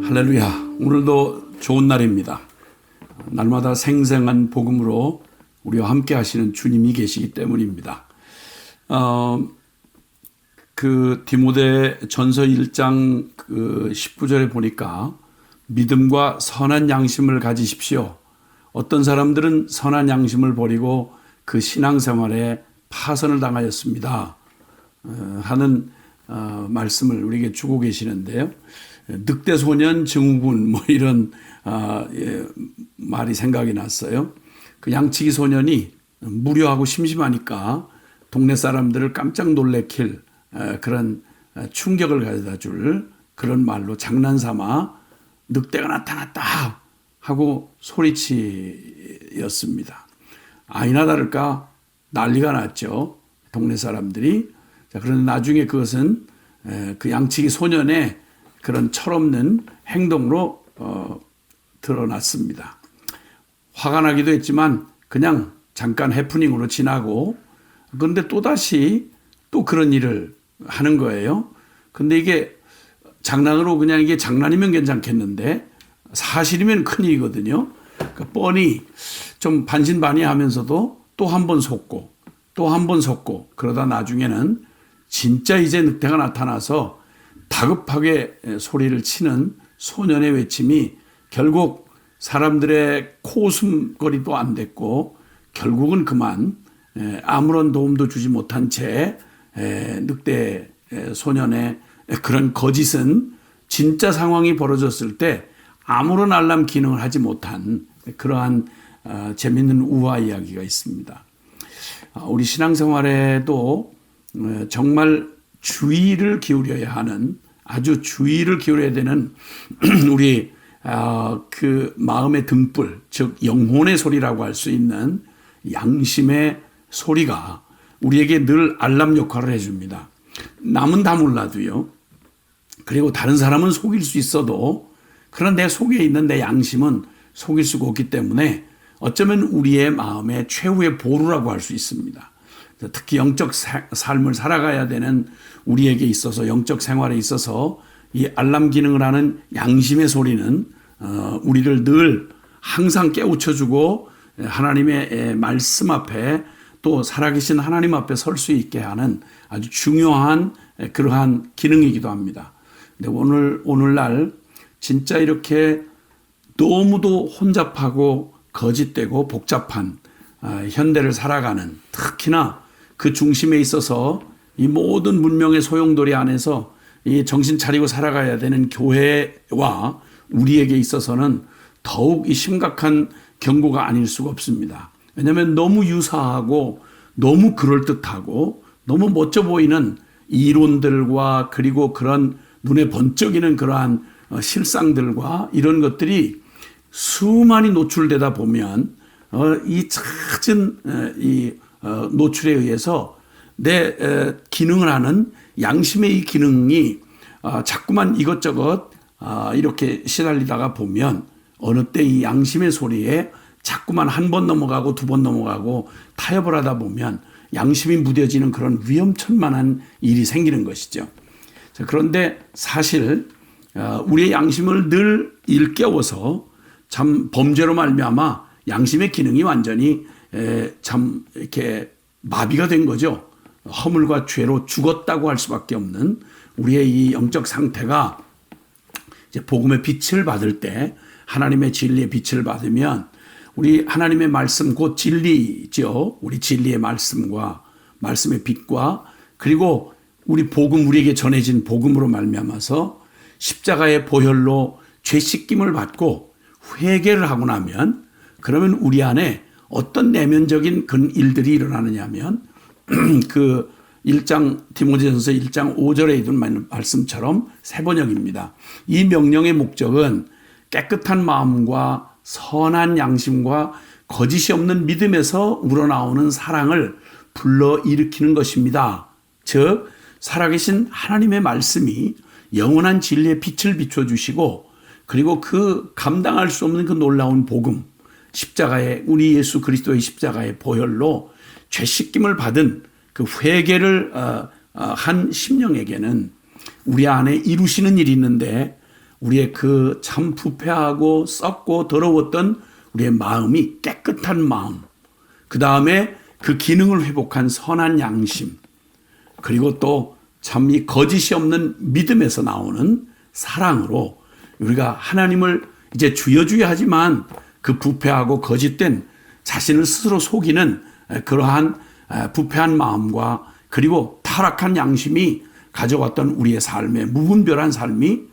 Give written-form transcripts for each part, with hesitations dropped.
할렐루야. 오늘도 좋은 날입니다. 날마다 생생한 복음으로 우리와 함께 하시는 주님이 계시기 때문입니다. 디모데 전서 1장 19절에 보니까 믿음과 선한 양심을 가지십시오. 어떤 사람들은 선한 양심을 버리고 그 신앙생활에 파선을 당하였습니다. 하는 말씀을 우리에게 주고 계시는데요. 늑대소년 증후군 이런 말이 생각이 났어요. 그 양치기 소년이 무료하고 심심하니까 동네 사람들을 깜짝 놀래킬 그런 충격을 가져다 줄 그런 말로 장난삼아 늑대가 나타났다 하고 소리치였습니다. 아니나 다를까 난리가 났죠. 동네 사람들이. 그런데 나중에 그것은 그 양치기 소년의 그런 철없는 행동으로 드러났습니다. 화가 나기도 했지만 그냥 잠깐 해프닝으로 지나고, 그런데 또다시 또 그런 일을 하는 거예요. 근데 이게 장난으로 그냥 이게 장난이면 괜찮겠는데 사실이면 큰일이거든요. 그러니까 뻔히 좀 반신반의하면서도 또 한 번 속고 또 한 번 속고, 그러다 나중에는 진짜 이제 늑대가 나타나서 다급하게 소리를 치는 소년의 외침이 결국 사람들의 코웃음거리도 안 됐고 결국은 그만 아무런 도움도 주지 못한 채 늑대 소년의 그런 거짓은 진짜 상황이 벌어졌을 때 아무런 알람 기능을 하지 못한 그러한 재미있는 우화 이야기가 있습니다. 우리 신앙생활에도 정말 주의를 기울여야 하는, 아주 주의를 기울여야 되는 우리 그 마음의 등불, 즉 영혼의 소리라고 할 수 있는 양심의 소리가 우리에게 늘 알람 역할을 해줍니다. 남은 다 몰라도요. 그리고 다른 사람은 속일 수 있어도 그런 내 속에 있는 내 양심은 속일 수가 없기 때문에 어쩌면 우리의 마음의 최후의 보루라고 할 수 있습니다. 특히 영적 삶을 살아가야 되는 우리에게 있어서, 영적 생활에 있어서 이 알람 기능을 하는 양심의 소리는 우리를 늘 항상 깨우쳐주고 하나님의 말씀 앞에, 또 살아계신 하나님 앞에 설 수 있게 하는 아주 중요한 그러한 기능이기도 합니다. 근데 오늘날 진짜 이렇게 너무도 혼잡하고 거짓되고 복잡한 현대를 살아가는, 특히나 그 중심에 있어서 이 모든 문명의 소용돌이 안에서 이 정신 차리고 살아가야 되는 교회와 우리에게 있어서는 더욱 이 심각한 경고가 아닐 수가 없습니다. 왜냐하면 너무 유사하고 너무 그럴듯하고 너무 멋져 보이는 이론들과, 그리고 그런 눈에 번쩍이는 그러한 실상들과 이런 것들이 수많이 노출되다 보면 이 잦은 이 노출에 의해서 내 기능을 하는 양심의 이 기능이 자꾸만 이것저것 이렇게 시달리다가 보면 어느 때 이 양심의 소리에 자꾸만 한 번 넘어가고 두 번 넘어가고 타협을 하다 보면 양심이 무뎌지는 그런 위험천만한 일이 생기는 것이죠. 자, 그런데 사실 우리의 양심을 늘 일깨워서 참 범죄로 말미암아 양심의 기능이 완전히 참 이렇게 마비가 된 거죠. 허물과 죄로 죽었다고 할 수밖에 없는 우리의 이 영적 상태가 이제 복음의 빛을 받을 때, 하나님의 진리의 빛을 받으면 우리 하나님의 말씀, 곧 진리죠. 우리 진리의 말씀과 말씀의 빛과, 그리고 우리 복음, 우리에게 전해진 복음으로 말미암아서 십자가의 보혈로 죄 씻김을 받고 회개를 하고 나면, 그러면 우리 안에 어떤 내면적인 그런 일들이 일어나느냐 하면 그 1장 디모데전서 1장 5절에 있는 말씀처럼 세 번역입니다. 이 명령의 목적은 깨끗한 마음과 선한 양심과 거짓이 없는 믿음에서 우러나오는 사랑을 불러일으키는 것입니다. 즉 살아계신 하나님의 말씀이 영원한 진리의 빛을 비춰주시고, 그리고 그 감당할 수 없는 그 놀라운 복음, 십자가의, 우리 예수 그리스도의 십자가의 보혈로 죄 씻김을 받은 그 회개를 한 심령에게는 우리 안에 이루시는 일이 있는데, 우리의 그 참 부패하고 썩고 더러웠던 우리의 마음이 깨끗한 마음, 그 다음에 그 기능을 회복한 선한 양심, 그리고 또 참 이 거짓이 없는 믿음에서 나오는 사랑으로 우리가 하나님을 이제 주여 하지만 그 부패하고 거짓된 자신을 스스로 속이는 그러한 부패한 마음과 그리고 타락한 양심이 가져왔던 우리의 삶의 무분별한 삶이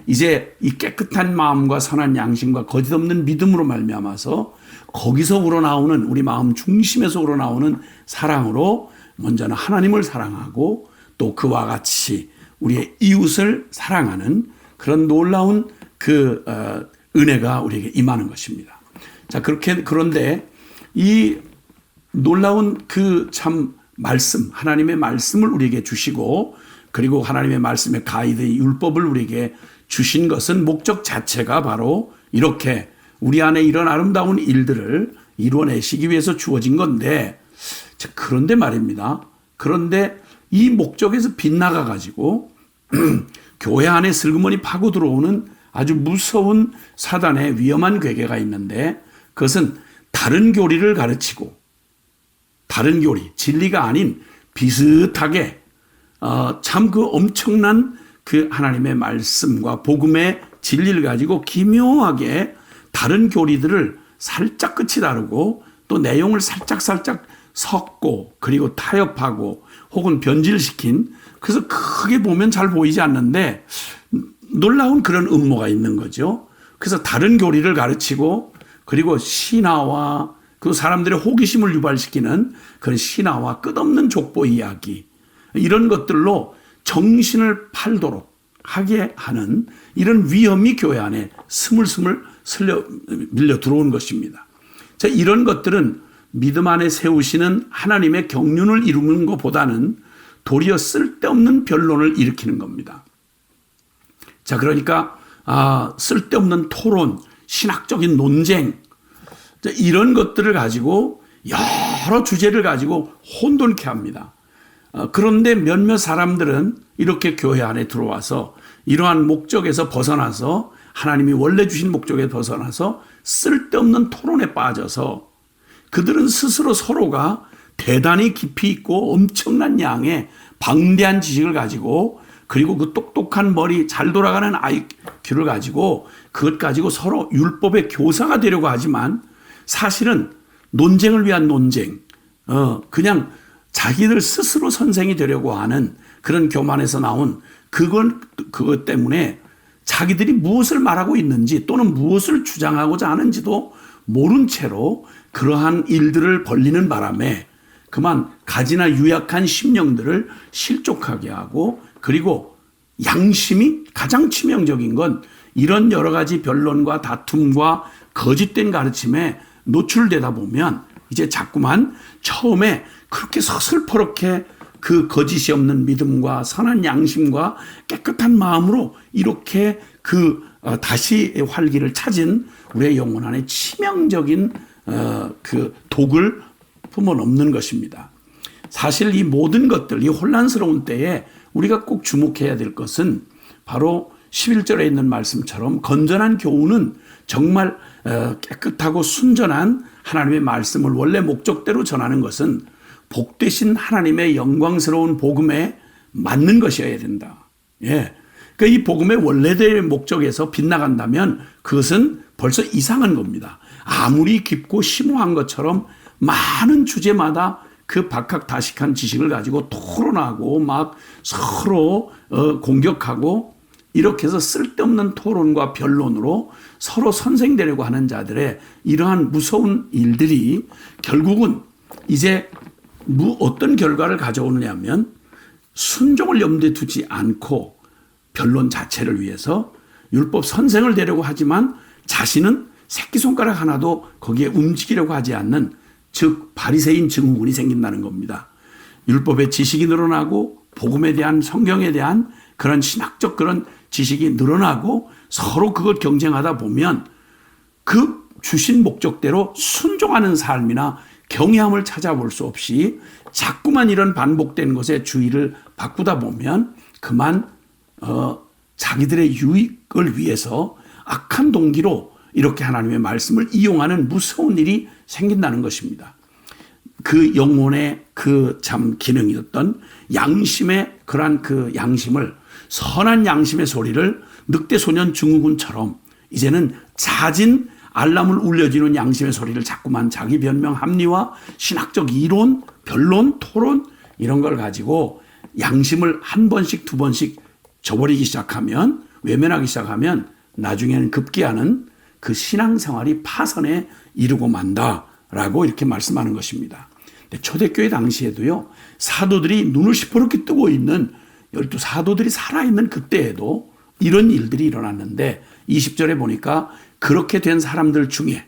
이제 이 깨끗한 마음과 선한 양심과 거짓 없는 믿음으로 말미암아서 거기서 우러나오는 우리 마음 중심에서 우러나오는 사랑으로 먼저는 하나님을 사랑하고 또 그와 같이 우리의 이웃을 사랑하는 그런 놀라운 그 은혜가 우리에게 임하는 것입니다. 자, 그런데 이 놀라운 그 참 말씀, 하나님의 말씀을 우리에게 주시고 그리고 하나님의 말씀의 가이드, 율법을 우리에게 주신 것은 목적 자체가 바로 이렇게 우리 안에 이런 아름다운 일들을 이루어내시기 위해서 주어진 건데, 그런데 말입니다. 그런데 이 목적에서 빗나가 가지고 교회 안에 슬그머니 파고 들어오는 아주 무서운 사단의 위험한 괴계가 있는데, 그것은 다른 교리를 가르치고 다른 교리, 진리가 아닌 비슷하게 참 그 엄청난 그 하나님의 말씀과 복음의 진리를 가지고 기묘하게 다른 교리들을 살짝 끝이 다르고 또 내용을 살짝 섞고 그리고 타협하고 혹은 변질시킨, 그래서 크게 보면 잘 보이지 않는데 놀라운 그런 음모가 있는 거죠. 그래서 다른 교리를 가르치고 그리고 신화와 그 사람들의 호기심을 유발시키는 그런 신화와 끝없는 족보 이야기, 이런 것들로 정신을 팔도록 하게 하는 이런 위험이 교회 안에 스물스물 밀려 들어온 것입니다. 자, 이런 것들은 믿음 안에 세우시는 하나님의 경륜을 이루는 것보다는 도리어 쓸데없는 변론을 일으키는 겁니다. 자, 그러니까 쓸데없는 토론, 신학적인 논쟁, 이런 것들을 가지고 여러 주제를 가지고 혼돈케 합니다. 그런데 몇몇 사람들은 이렇게 교회 안에 들어와서 이러한 목적에서 벗어나서 하나님이 원래 주신 목적에 벗어나서 쓸데없는 토론에 빠져서 그들은 스스로 서로가 대단히 깊이 있고 엄청난 양의 방대한 지식을 가지고 그리고 그 똑똑한 머리, 잘 돌아가는 IQ를 가지고 그것 가지고 서로 율법의 교사가 되려고 하지만 사실은 논쟁을 위한 논쟁, 그냥 자기들 스스로 선생이 되려고 하는 그런 교만에서 나온 그것 때문에 자기들이 무엇을 말하고 있는지 또는 무엇을 주장하고자 하는지도 모른 채로 그러한 일들을 벌리는 바람에 그만 가지나 유약한 심령들을 실족하게 하고, 그리고 양심이 가장 치명적인 건 이런 여러 가지 변론과 다툼과 거짓된 가르침에 노출되다 보면 이제 자꾸만 처음에 그렇게 서슬퍼렇게 그 거짓이 없는 믿음과 선한 양심과 깨끗한 마음으로 이렇게 다시 활기를 찾은 우리의 영혼 안에 치명적인 그 독을 품어넘는 것입니다. 사실 이 모든 것들, 이 혼란스러운 때에 우리가 꼭 주목해야 될 것은 바로 11절에 있는 말씀처럼 건전한 교훈은 정말 깨끗하고 순전한 하나님의 말씀을 원래 목적대로 전하는 것은 복되신 하나님의 영광스러운 복음에 맞는 것이어야 된다. 예. 그러니까 이 복음의 원래대의 목적에서 빗나간다면 그것은 벌써 이상한 겁니다. 아무리 깊고 심오한 것처럼 많은 주제마다 그 박학다식한 지식을 가지고 토론하고 막 서로 공격하고 이렇게 해서 쓸데없는 토론과 변론으로 서로 선생되려고 하는 자들의 이러한 무서운 일들이 결국은 이제 어떤 결과를 가져오느냐 하면 순종을 염두에 두지 않고 변론 자체를 위해서 율법 선생을 되려고 하지만 자신은 새끼손가락 하나도 거기에 움직이려고 하지 않는, 즉 바리새인 증후군이 생긴다는 겁니다. 율법의 지식이 늘어나고 복음에 대한, 성경에 대한 그런 신학적 그런 지식이 늘어나고 서로 그것 경쟁하다 보면 그 주신 목적대로 순종하는 삶이나 경외함을 찾아볼 수 없이 자꾸만 이런 반복된 것에 주의를 바꾸다 보면 그만 자기들의 유익을 위해서 악한 동기로 이렇게 하나님의 말씀을 이용하는 무서운 일이 생긴다는 것입니다. 그 영혼의 그 참 기능이었던 양심의 그러한 그 양심을, 선한 양심의 소리를 늑대 소년 증후군처럼 이제는 잦은 알람을 울려주는 양심의 소리를 자꾸만 자기 변명, 합리화, 신학적 이론, 변론, 토론 이런 걸 가지고 양심을 한 번씩 두 번씩 저버리기 시작하면, 외면하기 시작하면 나중에는 급기야는 그 신앙생활이 파선에 이르고 만다라고 이렇게 말씀하는 것입니다. 초대교회 당시에도요, 사도들이 눈을 시퍼렇게 뜨고 있는 12사도들이 살아있는 그때에도 이런 일들이 일어났는데 20절에 보니까 그렇게 된 사람들 중에,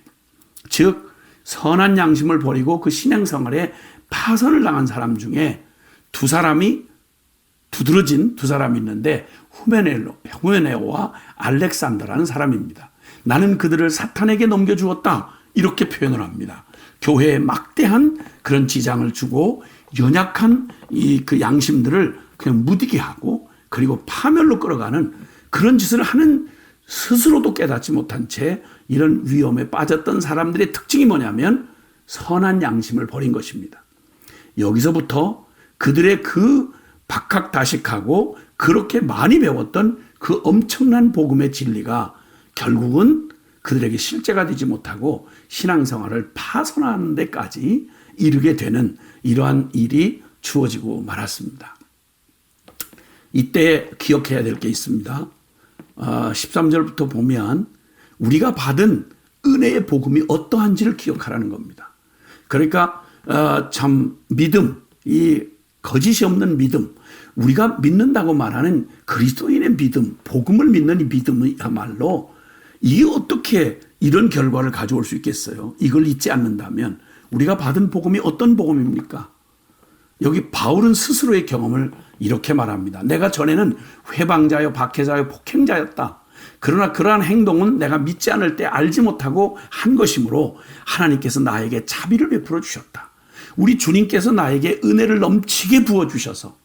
즉 선한 양심을 버리고 그 신앙생활에 파선을 당한 사람 중에 두 사람이, 두드러진 두 사람이 있는데 후메네오와 알렉산더라는 사람입니다. 나는 그들을 사탄에게 넘겨주었다, 이렇게 표현을 합니다. 교회에 막대한 그런 지장을 주고 연약한 그 양심들을 그냥 무디게 하고 그리고 파멸로 끌어가는 그런 짓을 하는, 스스로도 깨닫지 못한 채 이런 위험에 빠졌던 사람들의 특징이 뭐냐면 선한 양심을 버린 것입니다. 여기서부터 그들의 그 박학다식하고 그렇게 많이 배웠던 그 엄청난 복음의 진리가 결국은 그들에게 실제가 되지 못하고 신앙생활을 파손하는 데까지 이르게 되는 이러한 일이 주어지고 말았습니다. 이때 기억해야 될 게 있습니다. 13절부터 보면 우리가 받은 은혜의 복음이 어떠한지를 기억하라는 겁니다. 그러니까 참 믿음, 이 거짓이 없는 믿음, 우리가 믿는다고 말하는 그리스도인의 믿음, 복음을 믿는 이 믿음이야말로 이게 어떻게 이런 결과를 가져올 수 있겠어요? 이걸 잊지 않는다면 우리가 받은 복음이 어떤 복음입니까? 여기 바울은 스스로의 경험을 이렇게 말합니다. 내가 전에는 회방자요, 박해자요, 폭행자였다. 그러나 그러한 행동은 내가 믿지 않을 때 알지 못하고 한 것이므로 하나님께서 나에게 자비를 베풀어 주셨다. 우리 주님께서 나에게 은혜를 넘치게 부어주셔서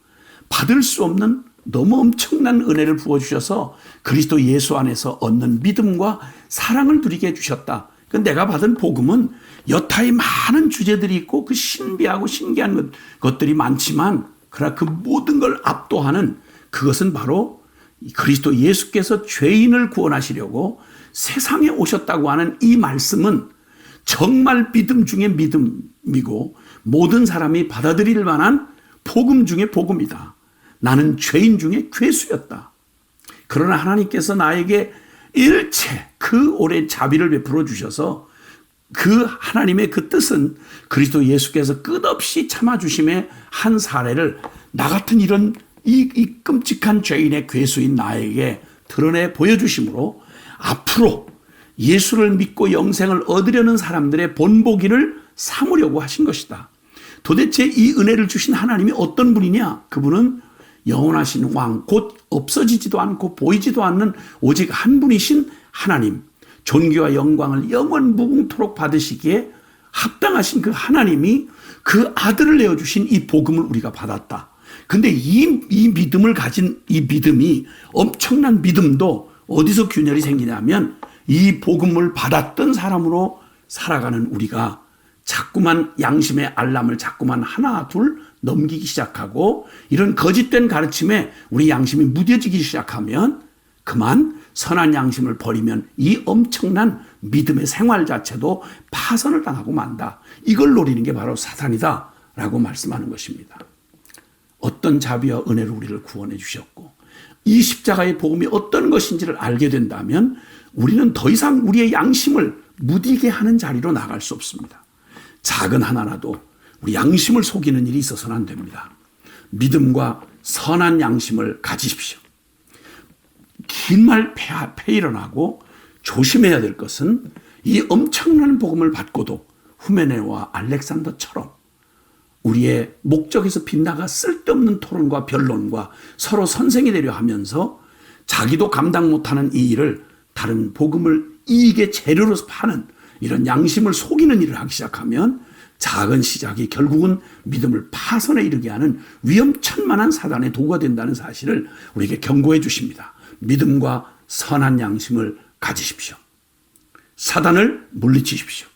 받을 수 없는 너무 엄청난 은혜를 부어주셔서 그리스도 예수 안에서 얻는 믿음과 사랑을 누리게 해주셨다. 내가 받은 복음은 여타의 많은 주제들이 있고 그 신비하고 신기한 것들이 많지만 그러나 그 모든 걸 압도하는 그것은 바로 그리스도 예수께서 죄인을 구원하시려고 세상에 오셨다고 하는 이 말씀은 정말 믿음 중에 믿음이고 모든 사람이 받아들일 만한 복음 중에 복음이다. 나는 죄인 중에 괴수였다. 그러나 하나님께서 나에게 일체 그 오랜 자비를 베풀어 주셔서 그 하나님의 그 뜻은 그리스도 예수께서 끝없이 참아주심의 한 사례를 나 같은 이런 이 끔찍한 죄인의 괴수인 나에게 드러내 보여주심으로 앞으로 예수를 믿고 영생을 얻으려는 사람들의 본보기를 삼으려고 하신 것이다. 도대체 이 은혜를 주신 하나님이 어떤 분이냐? 그분은 영원하신 왕, 곧 없어지지도 않고 보이지도 않는 오직 한 분이신 하나님, 존귀와 영광을 영원 무궁토록 받으시기에 합당하신 그 하나님이 그 아들을 내어주신 이 복음을 우리가 받았다. 근데 이 믿음을 가진 이 믿음이, 엄청난 믿음도 어디서 균열이 생기냐면 이 복음을 받았던 사람으로 살아가는 우리가 자꾸만 양심의 알람을 자꾸만 하나 둘 넘기기 시작하고 이런 거짓된 가르침에 우리 양심이 무뎌지기 시작하면 그만 선한 양심을 버리면 이 엄청난 믿음의 생활 자체도 파선을 당하고 만다. 이걸 노리는 게 바로 사탄이다 라고 말씀하는 것입니다. 어떤 자비와 은혜로 우리를 구원해 주셨고 이 십자가의 복음이 어떤 것인지를 알게 된다면 우리는 더 이상 우리의 양심을 무디게 하는 자리로 나갈 수 없습니다. 작은 하나라도 우리 양심을 속이는 일이 있어서는 안 됩니다. 믿음과 선한 양심을 가지십시오. 긴 말 페일런하고 조심해야 될 것은 이 엄청난 복음을 받고도 후메네와 알렉산더처럼 우리의 목적에서 빗나가 쓸데없는 토론과 변론과 서로 선생이 되려 하면서 자기도 감당 못하는 이 일을 다른 복음을 이익의 재료로 파는 이런 양심을 속이는 일을 하기 시작하면 작은 시작이 결국은 믿음을 파선에 이르게 하는 위험천만한 사단의 도구가 된다는 사실을 우리에게 경고해 주십니다. 믿음과 선한 양심을 가지십시오. 사단을 물리치십시오.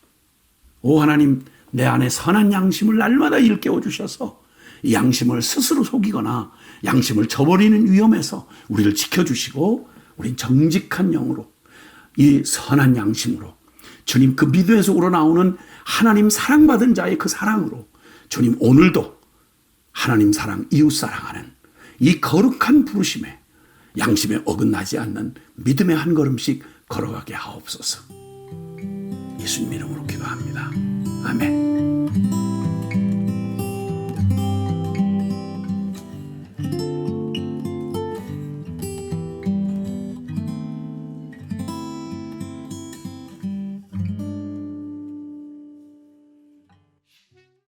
오 하나님, 내 안에 선한 양심을 날마다 일깨워 주셔서 이 양심을 스스로 속이거나 양심을 저버리는 위험에서 우리를 지켜주시고 우린 정직한 영으로 이 선한 양심으로 주님 그 믿음에서 우러나오는 하나님 사랑받은 자의 그 사랑으로 주님 오늘도 하나님 사랑, 이웃 사랑하는 이 거룩한 부르심에 양심에 어긋나지 않는 믿음의 한 걸음씩 걸어가게 하옵소서. 예수님 이름으로 기도합니다. 아멘.